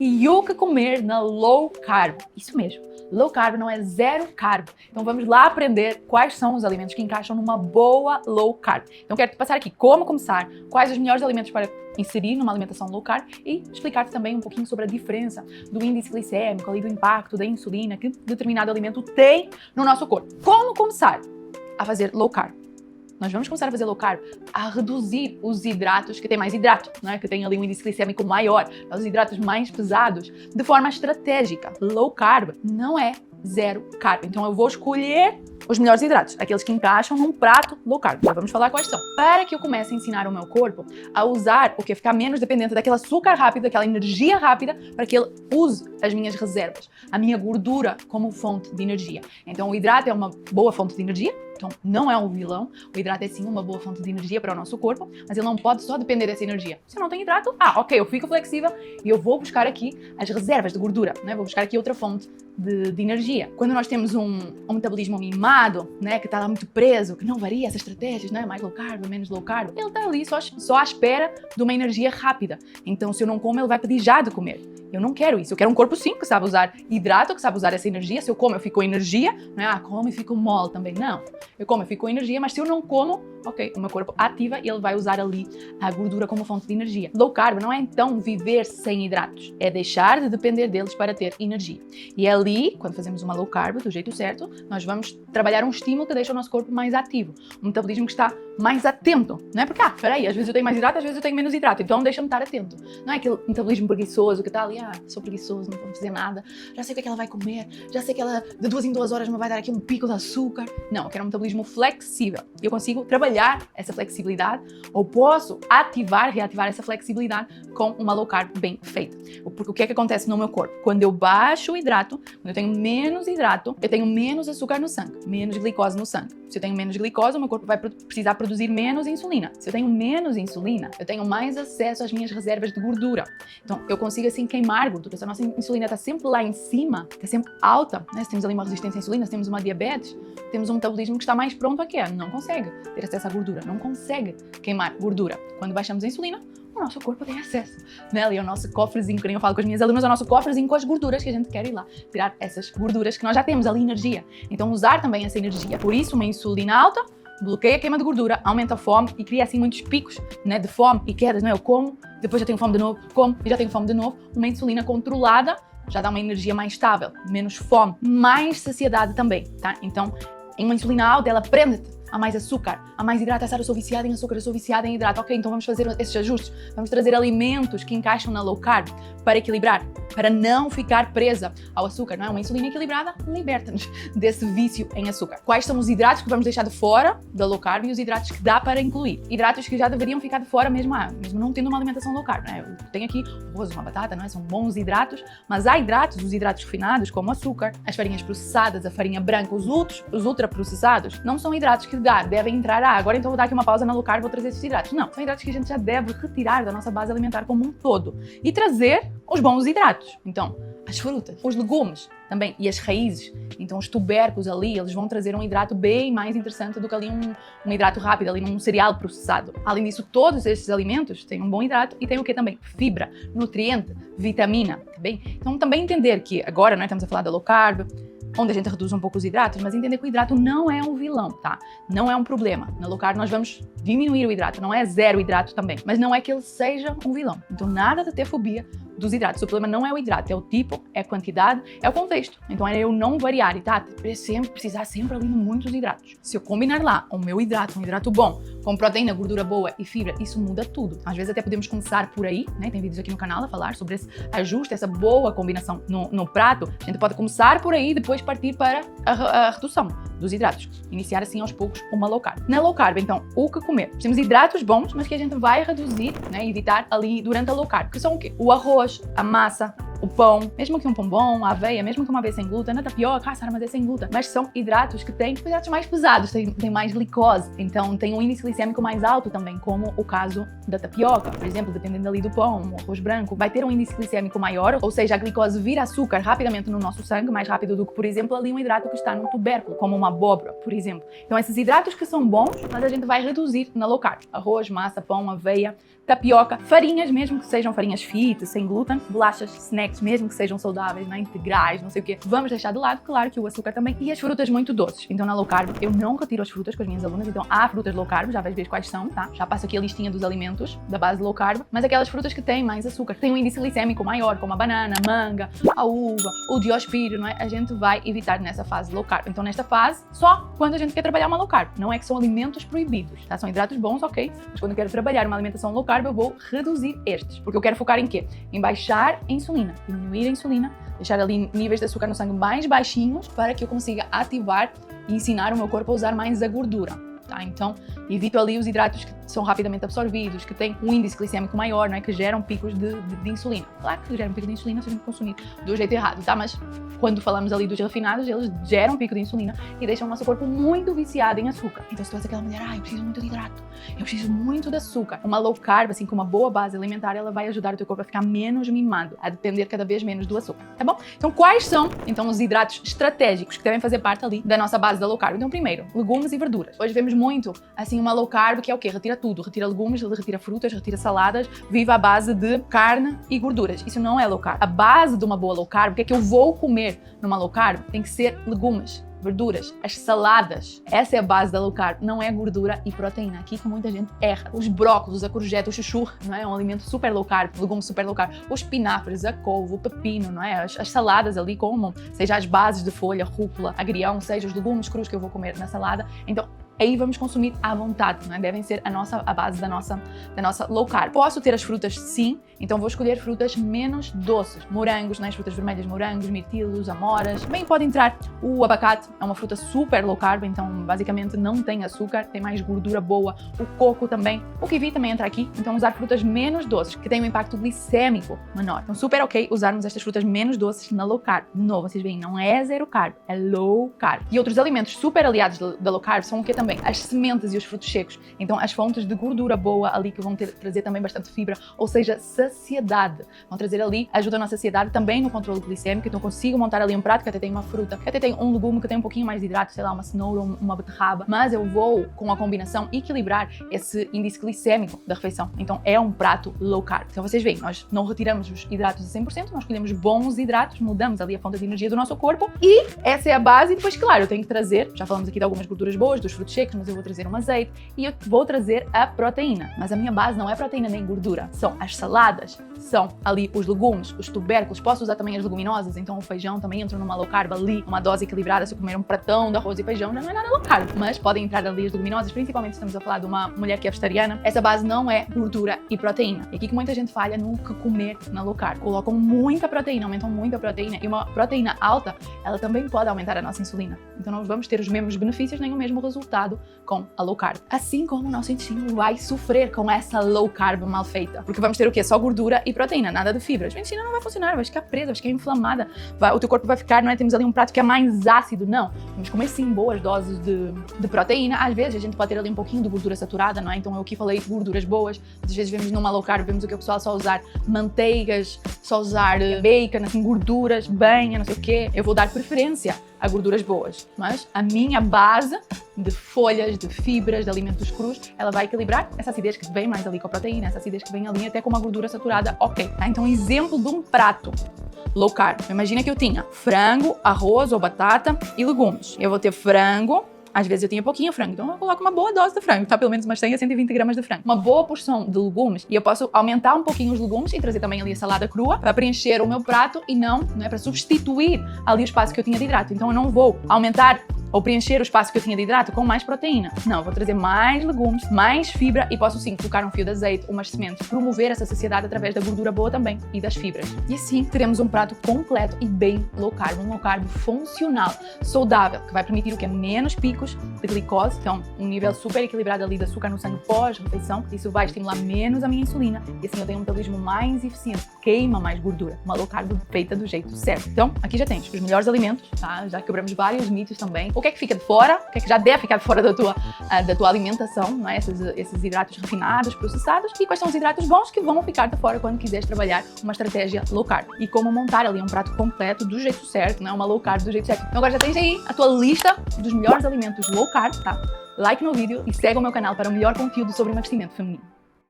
E o que comer na low carb? Isso mesmo, low carb não é zero carb. Então vamos lá aprender quais são os alimentos que encaixam numa boa low carb. Então quero-te passar aqui como começar, quais os melhores alimentos para inserir numa alimentação low carb e explicar-te também um pouquinho sobre a diferença do índice glicêmico e do impacto da insulina que determinado alimento tem no nosso corpo. Como começar a fazer low carb? Nós vamos começar a fazer low carb, a reduzir os hidratos, que tem mais hidrato, não é? Que tem ali um índice glicêmico maior, os hidratos mais pesados, de forma estratégica. Low carb não é zero carb. Então eu vou escolher os melhores hidratos, aqueles que encaixam num prato low carb. Já vamos falar quais são. Para que eu comece a ensinar o meu corpo a usar, o que ficar menos dependente daquele açúcar rápido, daquela energia rápida, para que ele use as minhas reservas, a minha gordura como fonte de energia. Então o hidrato é uma boa fonte de energia. Então, não é um vilão, o hidrato é sim uma boa fonte de energia para o nosso corpo, mas ele não pode só depender dessa energia. Se eu não tenho hidrato, ok, eu fico flexível e eu vou buscar aqui as reservas de gordura, né? Vou buscar aqui outra fonte de energia. Quando nós temos um metabolismo mimado, né, que está lá muito preso, que não varia essas estratégias, né, mais low carb, menos low carb, ele está ali só à espera de uma energia rápida. Então, se eu não como, ele vai pedir já de comer. Eu não quero isso. Eu quero um corpo sim que sabe usar hidrato, que sabe usar essa energia. Se eu como, eu fico com energia. Não é? Como e fico mole também. Não. Eu como, eu fico com energia, mas se eu não como, ok, o meu corpo ativa e ele vai usar ali a gordura como fonte de energia. Low carb não é então viver sem hidratos. É deixar de depender deles para ter energia. E é ali, quando fazemos uma low carb, do jeito certo, nós vamos trabalhar um estímulo que deixa o nosso corpo mais ativo. Um metabolismo que está mais atento. Não é porque, peraí, às vezes eu tenho mais hidrato, às vezes eu tenho menos hidrato. Então deixa-me estar atento. Não é aquele metabolismo preguiçoso que está ali, sou preguiçoso, não vou fazer nada, já sei o que é que ela vai comer, já sei que ela de 2 em 2 horas me vai dar aqui um pico de açúcar. Não, eu quero um metabolismo flexível. Eu consigo trabalhar essa flexibilidade ou posso reativar essa flexibilidade com uma low carb bem feita. Porque o que é que acontece no meu corpo? Quando eu baixo o hidrato, quando eu tenho menos hidrato, eu tenho menos açúcar no sangue, menos glicose no sangue. Se eu tenho menos glicose, o meu corpo vai precisar produzir menos insulina. Se eu tenho menos insulina, eu tenho mais acesso às minhas reservas de gordura. Então, eu consigo assim queimar gordura. Se a nossa insulina está sempre lá em cima, está sempre alta, né? Se temos ali uma resistência à insulina, se temos uma diabetes, temos um metabolismo que está mais pronto a quê? Não consegue ter acesso à gordura, não consegue queimar gordura. Quando baixamos a insulina, o nosso corpo tem acesso, né? Ali ao nosso cofrezinho, que nem eu falo com as minhas alunas, ao nosso cofrezinho com as gorduras que a gente quer ir lá, tirar essas gorduras que nós já temos ali, energia. Então usar também essa energia. Por isso, uma insulina alta bloqueia a queima de gordura, aumenta a fome e cria assim muitos picos, né, de fome e quedas, né? Eu como, depois já tenho fome de novo, como e já tenho fome de novo. Uma insulina controlada já dá uma energia mais estável, menos fome, mais saciedade também, tá? Então, em uma insulina alta, ela prende-te a mais açúcar, a mais hidrato. Eu sou viciada em açúcar, eu sou viciada em hidrato. Ok, então vamos fazer esses ajustes. Vamos trazer alimentos que encaixam na low carb para equilibrar, para não ficar presa ao açúcar, não é? Uma insulina equilibrada liberta-nos desse vício em açúcar. Quais são os hidratos que vamos deixar de fora da low carb e os hidratos que dá para incluir? Hidratos que já deveriam ficar de fora mesmo não tendo uma alimentação low carb, né? Eu tenho aqui o arroz, uma batata, não é? São bons hidratos, mas há hidratos, os hidratos refinados, como o açúcar, as farinhas processadas, a farinha branca, os ultraprocessados, não são hidratos que devem entrar. Agora então vou dar aqui uma pausa na low carb, vou trazer esses hidratos. Não, são hidratos que a gente já deve retirar da nossa base alimentar como um todo e trazer os bons hidratos. Então, as frutas, os legumes também e as raízes. Então, os tubérculos ali, eles vão trazer um hidrato bem mais interessante do que ali um hidrato rápido, ali num cereal processado. Além disso, todos esses alimentos têm um bom hidrato e tem o que também? Fibra, nutriente, vitamina, tá bem? Então, também entender que agora, nós estamos a falar da low carb, onde a gente reduz um pouco os hidratos, mas entender que o hidrato não é um vilão, tá? Não é um problema. Na low carb nós vamos diminuir o hidrato, não é zero hidrato também, mas não é que ele seja um vilão. Então nada de ter fobia dos hidratos. O problema não é o hidrato, é o tipo, é a quantidade, é o contexto. Então é eu não variar e precisar sempre ali muitos hidratos. Se eu combinar lá o meu hidrato, um hidrato bom, com proteína, gordura boa e fibra, isso muda tudo. Às vezes até podemos começar por aí, né? Tem vídeos aqui no canal a falar sobre esse ajuste, essa boa combinação no prato. A gente pode começar por aí e depois partir para a redução dos hidratos. Iniciar assim aos poucos uma low carb. Na low carb, então, o que comer? Temos hidratos bons, mas que a gente vai reduzir, né? Evitar ali durante a low carb. Que são o quê? O arroz, a massa, o pão, mesmo que um pão bom, a aveia, mesmo que uma aveia sem glúten, a tapioca, Sara, mas é sem glúten. Mas são hidratos que têm hidratos mais pesados, têm mais glicose, então tem um índice glicêmico mais alto também, como o caso da tapioca. Por exemplo, dependendo ali do pão, o arroz branco, vai ter um índice glicêmico maior, ou seja, a glicose vira açúcar rapidamente no nosso sangue, mais rápido do que, por exemplo, ali um hidrato que está num tubérculo, como uma abóbora, por exemplo. Então esses hidratos que são bons, mas a gente vai reduzir na low carb. Arroz, massa, pão, aveia, tapioca, farinhas, mesmo que sejam farinhas fit, sem glúten, bolachas, snacks, snacks, mesmo que sejam saudáveis, né, integrais, não sei o quê, vamos deixar de lado, claro que o açúcar também, e as frutas muito doces. Então na low carb eu não retiro as frutas com as minhas alunas, então há frutas low carb, já vais ver quais são, tá? Já passo aqui a listinha dos alimentos da base low carb, mas aquelas frutas que têm mais açúcar, que têm um índice glicêmico maior, como a banana, a manga, a uva, o diospiro, não é? A gente vai evitar nessa fase low carb. Então nesta fase, só quando a gente quer trabalhar uma low carb, não é que são alimentos proibidos, tá? São hidratos bons, ok, mas quando eu quero trabalhar uma alimentação low carb eu vou reduzir estes, porque eu quero focar em quê? Em baixar a insulina, diminuir a insulina, deixar ali níveis de açúcar no sangue mais baixinhos para que eu consiga ativar e ensinar o meu corpo a usar mais a gordura, tá? Então, evito ali os hidratos que são rapidamente absorvidos, que têm um índice glicêmico maior, não é? Que geram picos de insulina. Claro que geram pico de insulina se a gente consumir do jeito errado, tá? Mas quando falamos ali dos refinados, eles geram pico de insulina e deixam o nosso corpo muito viciado em açúcar. Então, se tu és aquela mulher, eu preciso muito de hidrato, eu preciso muito de açúcar, uma low carb, assim, com uma boa base alimentar, ela vai ajudar o teu corpo a ficar menos mimado, a depender cada vez menos do açúcar, tá bom? Então, quais são, então, os hidratos estratégicos que devem fazer parte ali da nossa base da low carb? Então, primeiro, legumes e verduras. Hoje vemos muito, assim, uma low carb que é o quê? Retira tudo, retira legumes, retira frutas, retira saladas, vive à base de carne e gorduras. Isso não é low carb. A base de uma boa low carb, o que é que eu vou comer numa low carb? Tem que ser legumes, verduras, as saladas. Essa é a base da low carb, não é gordura e proteína. Aqui que muita gente erra. Os brócolos, a courgette, o chuchu, não é? É um alimento super low carb, legume super low carb. Os espinafres, a couve, o pepino, não é? As saladas ali como, seja as bases de folha, rúcula, agrião, seja os legumes crus que eu vou comer na salada. Então, aí vamos consumir à vontade, não é? Devem ser a base da nossa low carb. Posso ter as frutas, sim, então vou escolher frutas menos doces. Morangos, né? As frutas vermelhas, morangos, mirtilos, amoras. Também pode entrar o abacate, é uma fruta super low carb, então basicamente não tem açúcar, tem mais gordura boa. O coco também. O kiwi também entra aqui, então usar frutas menos doces, que têm um impacto glicêmico menor. Então super ok usarmos estas frutas menos doces na low carb. De novo, vocês veem, não é zero carb, é low carb. E outros alimentos super aliados da low carb são o que também? As sementes e os frutos secos. Então as fontes de gordura boa ali que vão trazer também bastante fibra, ou seja, saciedade. Vão trazer ali, ajudam na saciedade também no controle glicêmico, então consigo montar ali um prato que até tem uma fruta, que até tem um legume, que tem um pouquinho mais de hidrato, sei lá, uma cenoura, uma beterraba, mas eu vou com a combinação equilibrar esse índice glicêmico da refeição. Então é um prato low carb. Então vocês veem, nós não retiramos os hidratos a 100%, nós escolhemos bons hidratos, mudamos ali a fonte de energia do nosso corpo e essa é a base. E depois, claro, eu tenho que trazer, já falamos aqui de algumas gorduras boas, dos frutos secos, mas eu vou trazer um azeite e eu vou trazer a proteína. Mas a minha base não é proteína nem gordura, são as saladas, são ali os legumes, os tubérculos, posso usar também as leguminosas, então o feijão também entra numa low carb ali, uma dose equilibrada. Se eu comer um pratão de arroz e feijão já não é nada low carb, mas podem entrar ali as leguminosas, principalmente se estamos a falar de uma mulher que é vegetariana. Essa base não é gordura e proteína. E aqui que muita gente falha no que comer na low carb. Colocam muita proteína, aumentam muito a proteína, e uma proteína alta, ela também pode aumentar a nossa insulina. Então não vamos ter os mesmos benefícios nem o mesmo resultado com a low carb. Assim como o nosso intestino vai sofrer com essa low carb mal feita. Porque vamos ter o quê? Só gordura e proteína, nada de fibras. O intestino não vai funcionar, vai ficar presa, vai ficar inflamada. O teu corpo vai ficar, não é? Temos ali um prato que é mais ácido, não. Vamos comer sim boas doses de proteína. Às vezes a gente pode ter ali um pouquinho de gordura saturada, não é? Então eu aqui falei de gorduras boas. Às vezes vemos numa low carb, vemos o que o pessoal só usar manteigas, só usar bacon, assim, gorduras, banha, não sei o quê. Eu vou dar preferência a gorduras boas, mas a minha base de folhas, de fibras, de alimentos crus, ela vai equilibrar essa acidez que vem mais ali com a proteína, essa acidez que vem ali até com uma gordura saturada, ok. Tá? Então, exemplo de um prato low carb. Imagina que eu tinha frango, arroz ou batata e legumes. Eu vou ter frango. Às vezes eu tinha pouquinho frango, então eu coloco uma boa dose de frango, tá? Pelo menos umas 100 a 120 gramas de frango. Uma boa porção de legumes, e eu posso aumentar um pouquinho os legumes e trazer também ali a salada crua para preencher o meu prato e não é para substituir ali o espaço que eu tinha de hidrato. Então eu não vou aumentar ou preencher o espaço que eu tinha de hidrato com mais proteína. Não, vou trazer mais legumes, mais fibra e posso sim colocar um fio de azeite, umas sementes, promover essa saciedade através da gordura boa também e das fibras. E assim teremos um prato completo e bem low carb, um low carb funcional, saudável, que vai permitir o que é menos picos de glicose, então um nível super equilibrado ali de açúcar no sangue pós-refeição. Isso vai estimular menos a minha insulina e assim eu tenho um metabolismo mais eficiente, queima mais gordura, uma low carb feita do jeito certo. Então aqui já tens os melhores alimentos, tá? Já quebramos vários mitos também. O que é que fica de fora? O que é que já deve ficar de fora da tua alimentação, não é? Esses hidratos refinados, processados, e quais são os hidratos bons que vão ficar de fora quando quiseres trabalhar uma estratégia low carb. E como montar ali um prato completo do jeito certo, não é? Uma low carb do jeito certo. Então agora já tens aí a tua lista dos melhores alimentos low carb, tá? Like no vídeo e segue o meu canal para o melhor conteúdo sobre emagrecimento feminino.